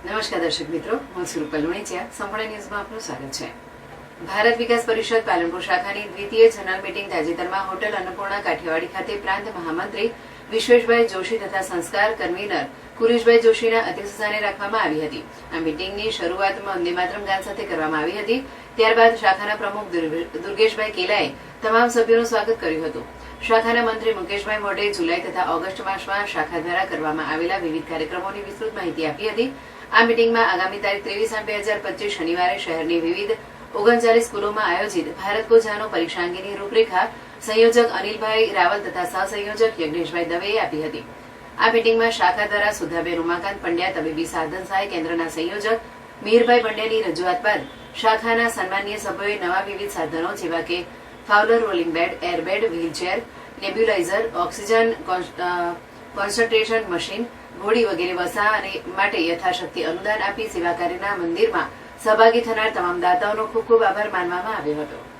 નમસ્કાર દર્શક મિત્રો, હું છું રૂપલ લુણીચિયા. સંપૂર્ણ ન્યૂઝમાં આપનું સ્વાગત છે. ભારત વિકાસ પરિષદ પાલનપુર શાખાની દ્વિતીય જનરલ મીટિંગ તાજેતરમાં હોટલ અન્નપૂર્ણા કાઠિયાવાડી ખાતે પ્રાંત મહામંત્રી વિશ્વેશભાઈ જોશી તથા સંસ્કાર કન્વીનર કુરેશભાઈ જોશીના અધ્યક્ષસ્થાને રાખવામાં આવી હતી. આ મીટિંગની શરૂઆતમાં વંદે માતરમ ગાન સાથે કરવામાં આવી હતી. ત્યારબાદ શાખાના પ્રમુખ દુર્ગેશભાઈ કેલાએ તમામ સભ્યોનું સ્વાગત કર્યું હતું. શાખાના મંત્રી મુકેશભાઈ મોઢે જુલાઈ તથા ઓગસ્ટ માસમાં શાખા દ્વારા કરવામાં આવેલા વિવિધ કાર્યક્રમોની વિસ્તૃત માહિતી આપી હતી. આ મીટિંગમાં આગામી તારીખ 23/8/2025 શનિવારે શહેરની વિવિધ 39 સ્કૂલોમાં આયોજિત ભારત કો જાનો પરીક્ષા અંગેની રૂપરેખા સંયોજક અનિલભાઈ રાવલ તથા સહસંયોજક યજ્ઞેશભાઈ દવેએ આપી હતી. આ મીટિંગમાં શાખા દ્વારા સુધાબેન ઉમાકાંત પંડ્યા તબીબી સાધન સહાય કેન્દ્રના સંયોજક મિહિરભાઈ પંડ્યાની રજૂઆત બાદ શાખાના સન્માનીય સભ્યોએ નવા વિવિધ સાધનો જેવા કે Fowler rolling bed, airbed, wheelchair, nebuliser, oxygen concentration machine, ઘોડી વગેરે વસાહત માટે યથાશક્તિ અનુદાન આપી સેવા કાર્યના મંદિરમાં સહભાગી થનાર તમામ દાતાઓનો ખૂબ ખૂબ આભાર માનવામાં આવ્યો હતો.